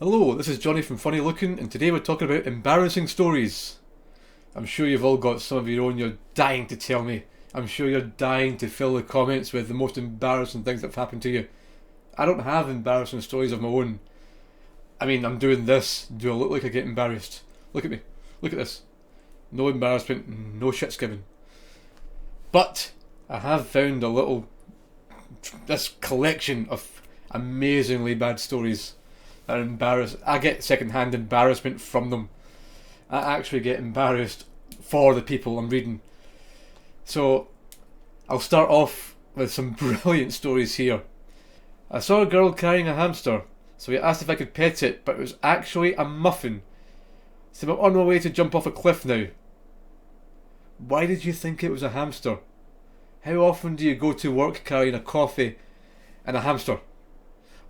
Hello, this is Johnny from Funny Looking, and today we're talking about embarrassing stories. I'm sure you've all got some of your own you're dying to tell me. I'm sure you're dying to fill the comments with the most embarrassing things that have happened to you. I don't have embarrassing stories of my own. I mean, I'm doing this. Do I look like I get embarrassed? Look at me. Look at this. No embarrassment, no shits given. But I have found this collection of amazingly bad stories that are embarrassing. I get second-hand embarrassment from them. I actually get embarrassed for the people I'm reading. So I'll start off with some brilliant stories here. I saw a girl carrying a hamster, so he asked if I could pet it, but it was actually a muffin. So I'm on my way to jump off a cliff now. Why did you think it was a hamster? How often do you go to work carrying a coffee and a hamster?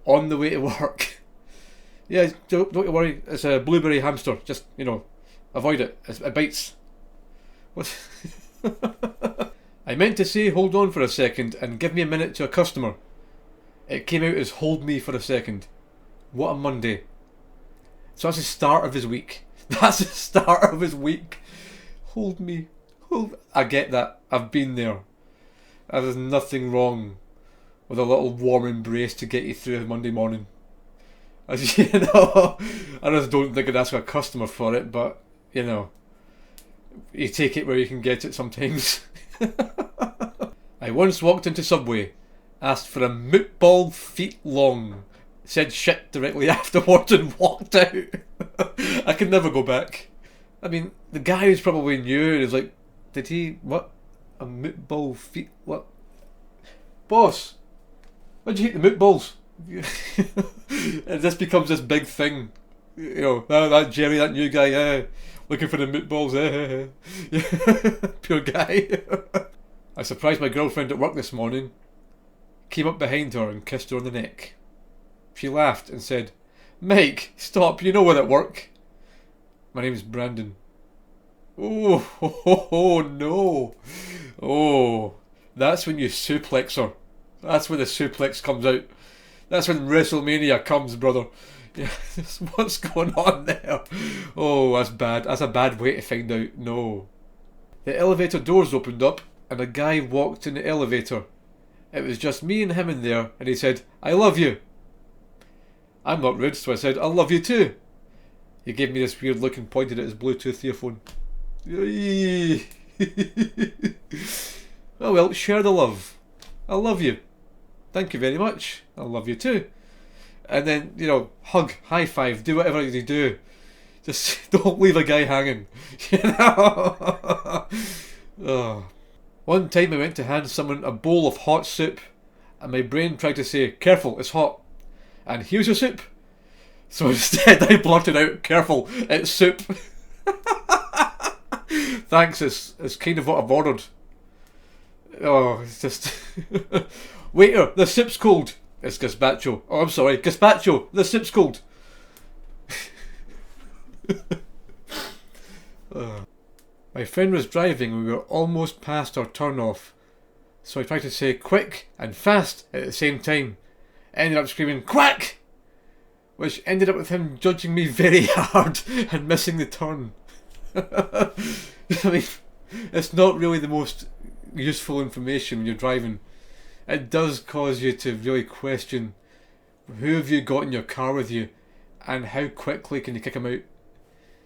On the way to work. Yeah, don't worry, it's a blueberry hamster. Just, avoid it. It bites. What? I meant to say hold on for a second and give me a minute to a customer. It came out as hold me for a second. What a Monday. So that's the start of his week. That's the start of his week. Hold me. I get that. I've been there. There's nothing wrong with a little warm embrace to get you through a Monday morning. As you know, I just don't think I'd ask a customer for it, but you take it where you can get it sometimes. I once walked into Subway, asked for a meatball feet long, said shit directly afterwards and walked out. I could never go back. I mean, the guy was probably new and was like, did he, what? A meatball feet, what? Boss, why'd you eat the meatballs? And this becomes this big thing. That Jerry, that new guy, looking for the meatballs, Poor guy. I surprised my girlfriend at work this morning. Came up behind her and kissed her on the neck. She laughed and said, Mike, stop, you know we're at work. My name's Brandon. Oh, no. Oh, that's when you suplex her. That's when the suplex comes out. That's when WrestleMania comes, brother. Yeah, what's going on there? Oh, that's bad. That's a bad way to find out. No. The elevator doors opened up and a guy walked in the elevator. It was just me and him in there, and he said, I love you. I'm not rude, so I said, I love you too. He gave me this weird look and pointed at his Bluetooth earphone. Oh well, share the love. I love you. Thank you very much. I love you too. And then, hug, high five, do whatever you do. Just don't leave a guy hanging. Oh. One time I went to hand someone a bowl of hot soup and my brain tried to say, careful, it's hot. And here's your soup. So instead I blurted out, careful, it's soup. Thanks, it's kind of what I've ordered. Oh, it's just... Waiter, the soup's cold. It's gazpacho. Oh, I'm sorry, gazpacho, the soup's cold. My friend was driving and we were almost past our turn off. So I tried to say quick and fast at the same time. Ended up screaming, quack! Which ended up with him judging me very hard and missing the turn. I mean, it's not really the most useful information when you're driving. It does cause you to really question who have you got in your car with you and how quickly can you kick them out.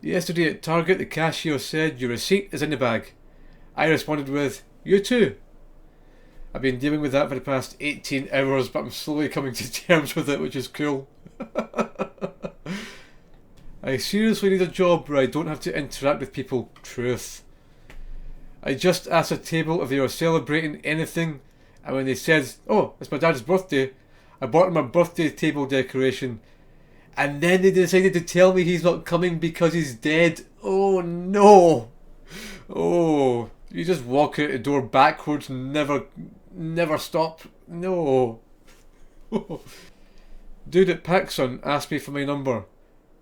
Yesterday at Target, the cashier said, your receipt is in the bag. I responded with, you too. I've been dealing with that for the past 18 hours, but I'm slowly coming to terms with it, which is cool. I seriously need a job where I don't have to interact with people. Truth. I just asked a table if they were celebrating anything, and when they said, oh, it's my dad's birthday, I bought him a birthday table decoration, and then they decided to tell me he's not coming because he's dead. Oh no. Oh, you just walk out the door backwards and never stop. No. Dude at PacSun asked me for my number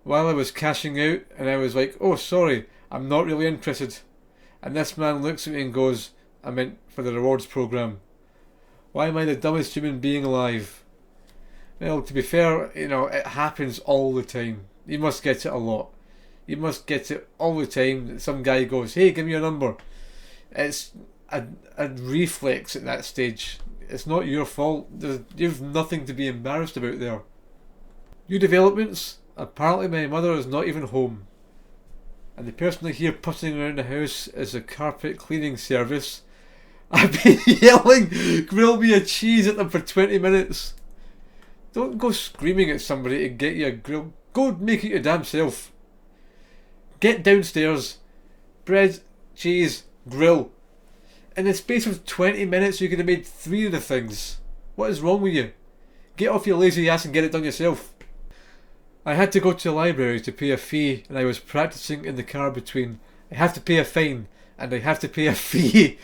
while I was cashing out, and I was like, oh sorry, I'm not really interested. And this man looks at me and goes, I meant for the rewards program. Why am I the dumbest human being alive? Well, to be fair, you know, it happens all the time. You must get it a lot. You must get it all the time. Some guy goes, "Hey, give me your number." It's a reflex at that stage. It's not your fault. You've nothing to be embarrassed about there. New developments? Apparently my mother is not even home. And the person I hear putting around the house is a carpet cleaning service. I've been yelling, "Grill me a cheese" at them for 20 minutes. Don't go screaming at somebody to get you a grill. Go make it your damn self. Get downstairs. Bread, cheese, grill. In the space of 20 minutes you could have made 3 of the things. What is wrong with you? Get off your lazy ass and get it done yourself. I had to go to the library to pay a fee, and I was practicing in the car between "I have to pay a fine" and "I have to pay a fee."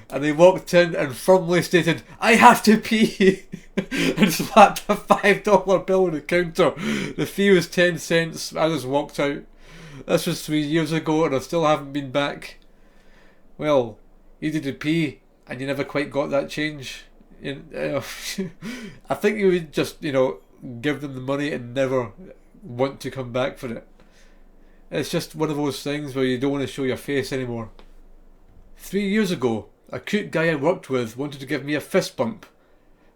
And they walked in and firmly stated, "I have to pee," and slapped a $5 bill on the counter. The fee was 10 cents. I just walked out. This was 3 years ago and I still haven't been back. Well, you did a pee and you never quite got that change. I think you would just, give them the money and never want to come back for it. It's just one of those things where you don't want to show your face anymore. 3 years ago, a cute guy I worked with wanted to give me a fist bump.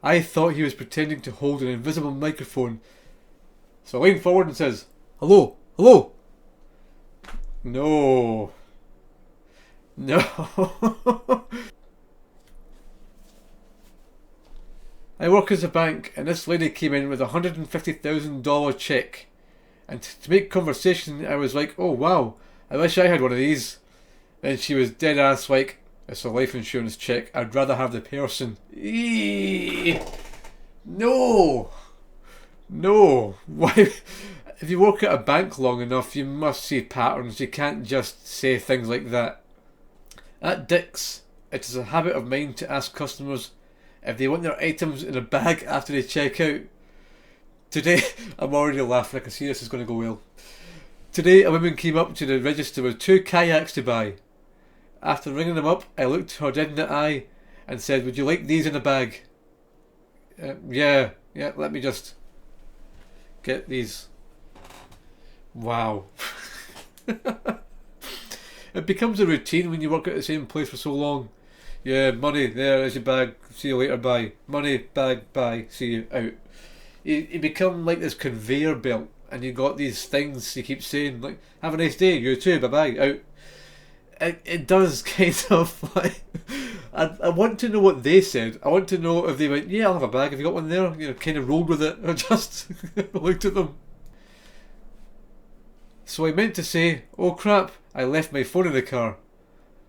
I thought he was pretending to hold an invisible microphone. So I leaned forward and says, "Hello, hello." No. I work as a bank and this lady came in with a $150,000 check. And to make conversation I was like, "Oh wow, I wish I had one of these." Then she was dead ass like, "It's a life insurance check. I'd rather have the person." No. Why? If you work at a bank long enough, you must see patterns. You can't just say things like that. At Dick's, it is a habit of mine to ask customers if they want their items in a bag after they check out. Today, I'm already laughing. I can see this is going to go well. Today, a woman came up to the register with 2 kayaks to buy. After ringing them up, I looked her dead in the eye and said, "Would you like these in a bag?" Yeah, let me just get these. Wow. It becomes a routine when you work at the same place for so long. Yeah, money, there's your bag, see you later, bye. Money, bag, bye, see you, out. You become like this conveyor belt and you got these things you keep saying, like, "Have a nice day, you too, bye bye, out." It does kind of like... I want to know what they said. I want to know if they went, "Yeah, I'll have a bag, have you got one there?" Kind of rolled with it, or just looked at them. So I meant to say, "Oh crap, I left my phone in the car."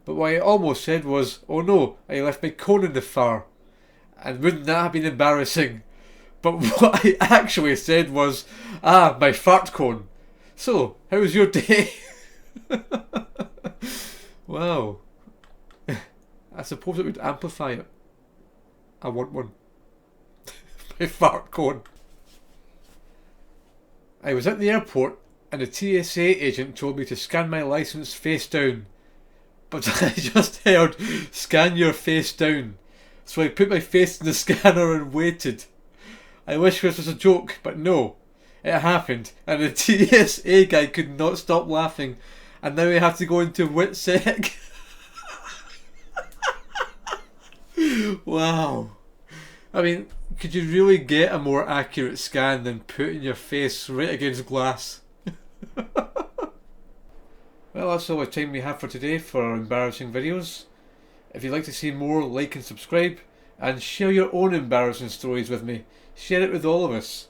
But what I almost said was, "Oh no, I left my cone in the far." And wouldn't that have been embarrassing? But what I actually said was, "Ah, my fart cone. So, how was your day?" Wow. I suppose it would amplify it. I want one. My fart cone. I was at the airport and the TSA agent told me to scan my licence face down. But I just heard, "Scan your face down." So I put my face in the scanner and waited. I wish this was a joke, but no. It happened, and the TSA guy could not stop laughing, and now I have to go into WITSEC. Wow. I mean, could you really get a more accurate scan than putting your face right against glass? Well, that's all the time we have for today for our embarrassing videos. If you'd like to see more, like and subscribe, and share your own embarrassing stories with me. Share it with all of us,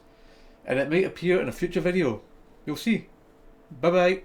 and it might appear in a future video. You'll see. Bye bye.